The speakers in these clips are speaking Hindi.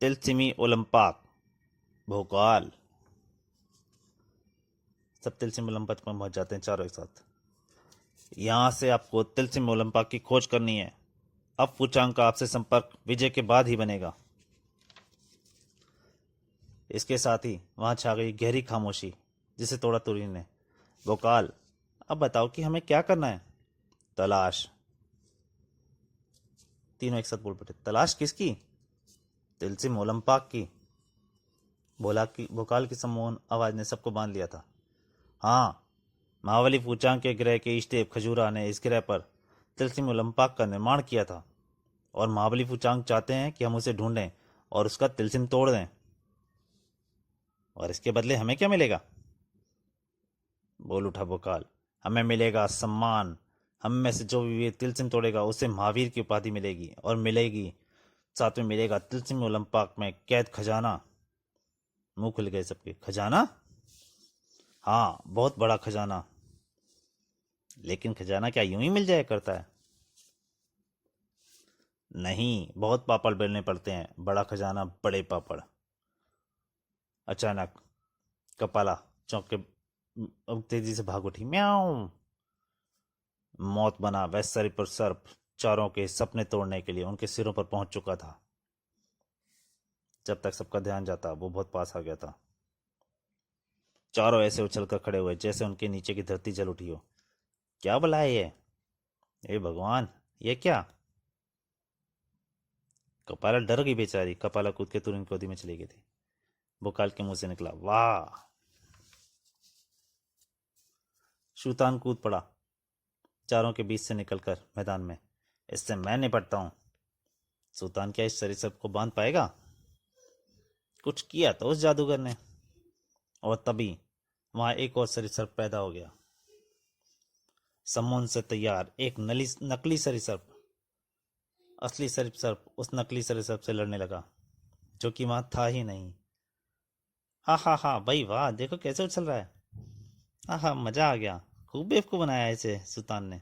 तिलसिमी ओलंपाक भोकाल। सब तिलसिमी ओलंपाक में पहुंच जाते हैं चारों एक साथ। यहां से आपको तिलसिमी ओलंपाक की खोज करनी है। अब फूचांग का आपसे संपर्क विजय के बाद ही बनेगा। इसके साथ ही वहां छा गई गहरी खामोशी, जिसे तोड़ा तुरीन ने। भोकाल, अब बताओ कि हमें क्या करना है? तलाश। तीनों एक साथ बोल पड़े, तलाश किसकी? तिलसिम ओलंपाक की। भोकाल की सम्मोहन आवाज ने सबको बांध लिया था। हाँ, महाबली फूचांग के ग्रह के इष्टदेव खजूरा ने इस ग्रह पर तिलसिम ओलंपाक का निर्माण किया था, और महाबली फूचांग चाहते हैं कि हम उसे ढूंढें और उसका तिलसिम तोड़ दें। और इसके बदले हमें क्या मिलेगा? बोल उठा भोकाल। हमें मिलेगा सम्मान। हम में से जो भी ये तिलसिम तोड़ेगा उसे महावीर की उपाधि मिलेगी, और मिलेगी साथ में मिलेगा तिलसिम ओलंपाक में कैद खजाना। मुंह खुल गए सबके। खजाना? हाँ, बहुत बड़ा खजाना। लेकिन खजाना क्या यूं ही मिल जाया करता है? नहीं, बहुत पापड़ बेलने पड़ते हैं। बड़ा खजाना, बड़े पापड़। अचानक कपाला चौंक के तेजी से भाग उठी। म्याऊं। मौत बना वह सर पर सर्प चारों के सपने तोड़ने के लिए उनके सिरों पर पहुंच चुका था। जब तक सबका ध्यान जाता, वो बहुत पास आ गया था। चारों ऐसे उछलकर खड़े हुए जैसे उनके नीचे की धरती जल उठी हो। क्या भला है ये? हे भगवान, ये क्या? कपाला डर गई बेचारी। कपाला कूद के तुरंत गोदी में चली गई थी। भोकाल के मुंह से निकला, वाह। शूतान कूद पड़ा चारों के बीच से निकलकर मैदान में। इससे मैं निपटता हूं। सुल्तान क्या इस सरीसृप को बांध पाएगा? कुछ किया तो उस जादूगर ने। और तभी वहां एक और सरीसृप पैदा हो गया। सम्मोहन से तैयार एक नकली सरीसृप। असली सरीसृप उस नकली सरीसृप से लड़ने लगा, जो कि वहां था ही नहीं। हा हा हा, भाई वाह, देखो कैसे उछल रहा है। हा हा, मजा आ गया। खूब बेवकूफ बनाया इसे सुल्तान ने।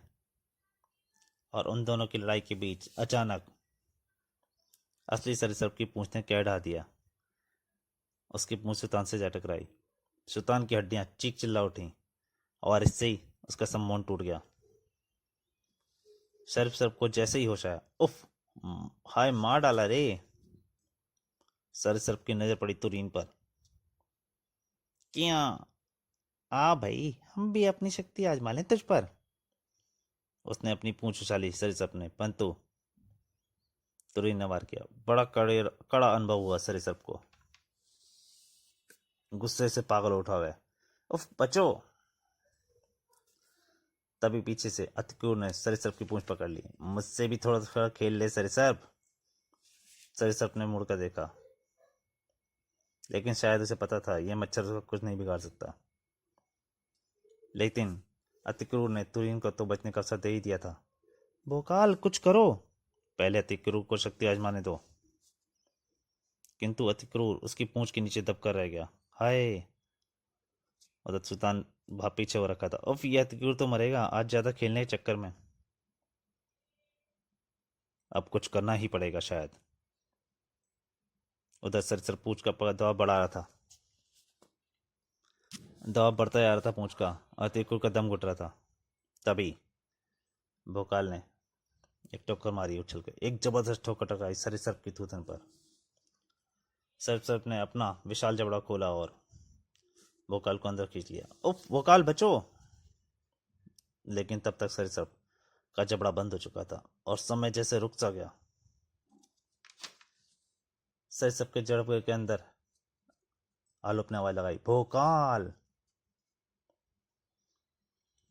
और उन दोनों की लड़ाई के बीच अचानक असली सरीसृप की पूंछ ने कह ढा दिया। उसकी पूंछ सुल्तान से जा टकराई। सुल्तान की हड्डियां चीख चिल्ला उठी, और इससे ही उसका सम्मोहन टूट गया। सरीसृप को जैसे ही होश आया, उफ, हाय, मार डाला रे। सरीसृप की नजर पड़ी तुरीन पर। क्या? आ भाई, हम भी अपनी शक्ति आजमा लें तुझ पर। उसने अपनी पूंछ उछाली सरीसृप ने, परंतु तुरीन ने वार किया। बड़ा कड़ा अनुभव हुआ सरीसृप को। गुस्से से पागल उठा हुआ। उफ, बचो। तभी पीछे से अतिक्रूर ने सरीसृप की पूंछ पकड़ ली। मुझसे भी थोड़ा थोड़ा खेल ले सरीसृप। सरीसृप ने मुड़कर देखा, लेकिन शायद उसे पता था यह मच्छर उसका कुछ नहीं बिगाड़ सकता। लेकिन अतिक्रूर ने तुरीन को तो बचने का अवसर दे ही दिया था। भोकाल, कुछ करो। पहले अतिक्रूर को शक्ति आजमाने दो। किंतु अतिक्रूर उसकी पूंछ के नीचे दबकर रह गया। हाय। उधर सुल्तान पीछे हो रखा था। उफ, यह अतिक्रूर तो मरेगा आज ज्यादा खेलने के चक्कर में। अब कुछ करना ही पड़ेगा शायद। उधर सर पूंछ का दबाव बढ़ा रहा था। दबाव बढ़ता जा रहा था पूंछ का, और अतिक्रूर का दम घुट रहा था। तभी भोकाल ने एक ठोकर मारी उछल के। एक जबरदस्त ठोकर टकराई सरीसृप की थूथन पर। सरीसृप ने अपना विशाल जबड़ा खोला और भोकाल को अंदर खींच लिया। उफ, भोकाल बचो। लेकिन तब तक सरीसृप का जबड़ा बंद हो चुका था, और समय जैसे रुक सा गया। सरीसृप के जबड़े के अंदर आलोप ने आवाज लगाई, भोकाल।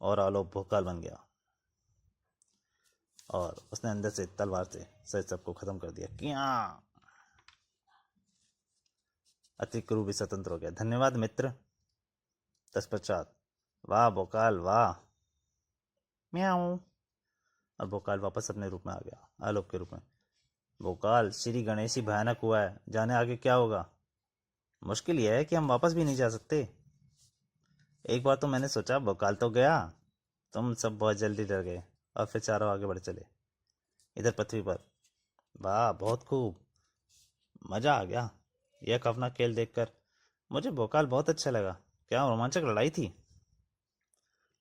और आलोप भोकाल बन गया, और उसने अंदर से तलवार से सरीसृप को खत्म कर दिया। क्या? अतिक्रूर भी स्वतंत्र हो गया। धन्यवाद मित्र। तत्पश्चात, वाह भोकाल वाह। म्याऊं। और भोकाल वापस अपने रूप में आ गया, आलोक के रूप में। भोकाल, श्री गणेश ही भयानक हुआ है। जाने आगे क्या होगा। मुश्किल यह है कि हम वापस भी नहीं जा सकते। एक बार तो मैंने सोचा भोकाल तो गया, तुम सब बहुत जल्दी डर गए, और फिर चारों आगे बढ़ चले इधर पृथ्वी पर। वाह, बहुत खूब। मजा आ गया। यह खौफनाक खेल देखकर मुझे भोकाल बहुत अच्छा लगा। क्या रोमांचक लड़ाई थी।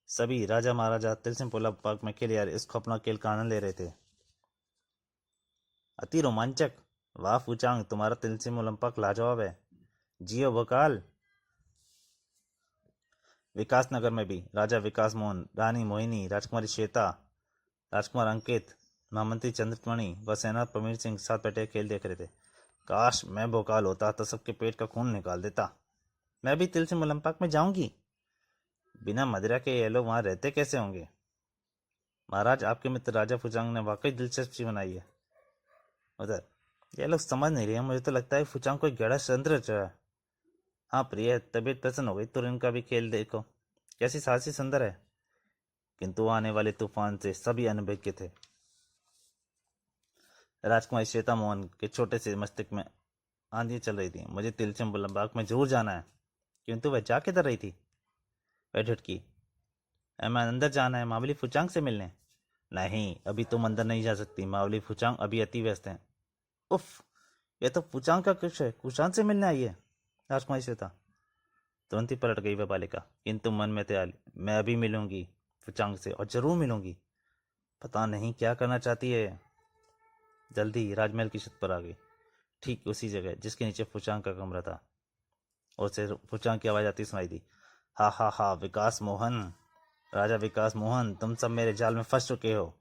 सभी राजा महाराजा तिलसिम पार्क में खेले यार इस खौफनाक खेल का आनंद ले रहे थे। अति रोमांचक। वाह फूचांग, तुम्हारा तिलसिम ओलंपक लाजवाब है। जियो भोकाल। विकास नगर में भी राजा विकास मोहन, रानी मोहिनी, राजकुमारी श्वेता, राजकुमार अंकित, महामंत्री चंद्रमणि व सेना प्रवीण सिंह साथ बैठे खेल देख रहे थे। काश मैं भोकाल होता तो सबके पेट का खून निकाल देता। मैं भी तिलसिम ओलंपक में जाऊंगी। बिना मदिरा के ये लोग वहां रहते कैसे होंगे। महाराज, आपके मित्र राजा फुचांग ने वाकई दिलचस्पी बनाई है। उधर ये लोग समझ नहीं रहे। मुझे तो लगता है फुचांग कोई गड़ा षड्यंत्र रच रहा है। हाँ प्रिय, तबीयत प्रसन्न हो गई तो इनका भी खेल देखो, कैसी साहसी सुंदर है। किंतु आने वाले तूफान से सभी अनभिज्ञ थे। राजकुमारी श्वेता मोहन के छोटे से मस्तिष्क में आंधी चल रही थी। मुझे तिलसिम बाग में जरूर जाना है। किंतु वह जा किधर रही थी। वह ढुटकी, हमें अंदर जाना है मावली फुचांग से मिलने। नहीं, अभी तुम अंदर नहीं जा सकती। मावली फुचांग अभी अति व्यस्त हैं। उफ, यह तो फुचांग का कुछ है, कुशान से मिलने आई है। राजकुमारी श्वेता तुरंत ही पलट गई वह बालिका, किंतु मन में तैयारी, मैं अभी मिलूंगी फुचांग से और जरूर मिलूंगी। पता नहीं क्या करना चाहती है। जल्दी ही राजमहल की छत पर आ गई, ठीक उसी जगह जिसके नीचे फुचांग का कमरा था। और से फुचांग की आवाज आती सुनाई दी। हा हा हा, विकास मोहन, राजा विकास मोहन, तुम सब मेरे जाल में फंस चुके हो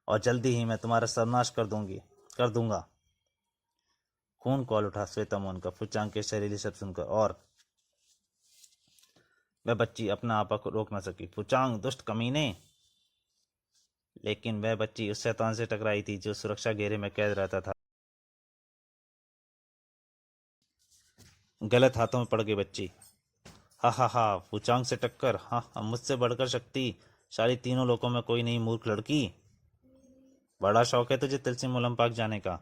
और जल्दी ही मैं तुम्हारा सर्वनाश कर दूंगा। खून कॉल उठा श्वेता मोहन का फुचांग के शरीर शब्द सुनकर, और वह बच्ची अपना आपा को रोक न सकी। फुचांग दुष्ट कमीने। लेकिन वह बच्ची उस शैतान से टकराई थी जो सुरक्षा घेरे में कैद रहता था। गलत हाथों में पड़ गई बच्ची। हा हा हा, फुचांग से टक्कर। हाँ, मुझसे बढ़कर शक्तिशाली तीनों लोकों में कोई नहीं मूर्ख लड़की। बड़ा शौक है तुझे तिलसिम ओलंपाक जाने का।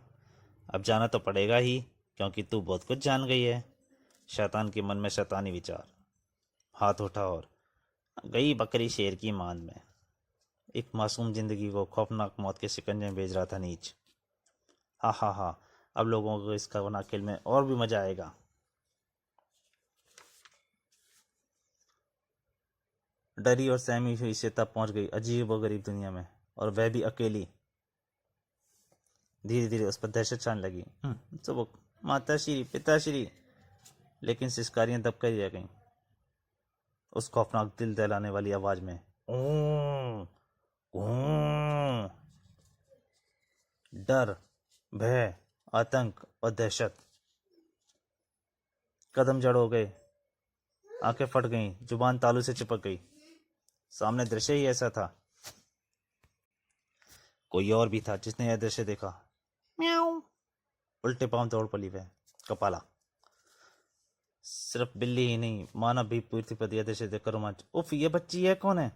अब जाना तो पड़ेगा ही, क्योंकि तू बहुत कुछ जान गई है। शैतान के मन में शैतानी विचार। हाथ उठा और गई बकरी शेर की मांद में। एक मासूम जिंदगी को खौफनाक मौत के शिकंजे में भेज रहा था नीच। हा हा हा, अब लोगों को इस खतरनाक खेल में और भी मजा आएगा। डरी और सहमी हुई श्वेता पहुंच गई अजीब व गरीब दुनिया में, और वह भी अकेली। धीरे धीरे उस पर दहशत छाने लगी। तो माता श्री, पिताश्री, लेकिन सिस्कारियां दबकर ही रह गईं उस खौफनाक दिल दहलाने वाली आवाज में। ऊं, ऊं। डर, भय, आतंक और दहशत। कदम जड़ हो गए, आंखें फट गईं, जुबान तालू से चिपक गई। सामने दृश्य ही ऐसा था। कोई और भी था जिसने यह दृश्य देखा। म्याऊ। उल्टे पांव दौड़ पड़ी वह कपाला। सिर्फ बिल्ली ही नहीं, मानव भी पृथ्वी पर यह दृश्य देखकर रोमांच। उफ, ये बच्ची है कौन है।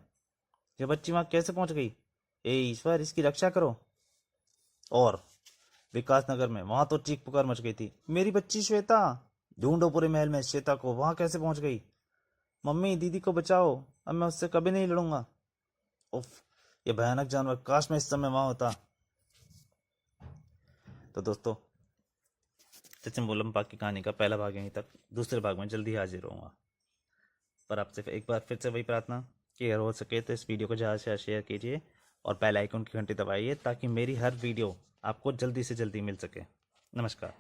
ये बच्ची वहां कैसे पहुंच गई। ए ईश्वर, इसकी रक्षा करो। और विकास नगर में वहां तो चीख पुकार मच गई थी। मेरी बच्ची श्वेता, ढूंढो पूरे महल में श्वेता को। वहां कैसे पहुंच गई। मम्मी, दीदी को बचाओ, अब मैं उससे कभी नहीं लड़ूंगा। उफ, ये भयानक जानवर, काश मैं इस समय वहां होता। तो दोस्तों, सचिन बोलम्पा की कहानी का पहला भाग यहीं तक। दूसरे भाग में जल्दी हाजिर होऊंगा। पर आपसे एक बार फिर से वही प्रार्थना कि अगर हो सके तो इस वीडियो को ज़्यादा से शेयर कीजिए और बेल आइकन की घंटी दबाइए ताकि मेरी हर वीडियो आपको जल्दी से जल्दी मिल सके। नमस्कार।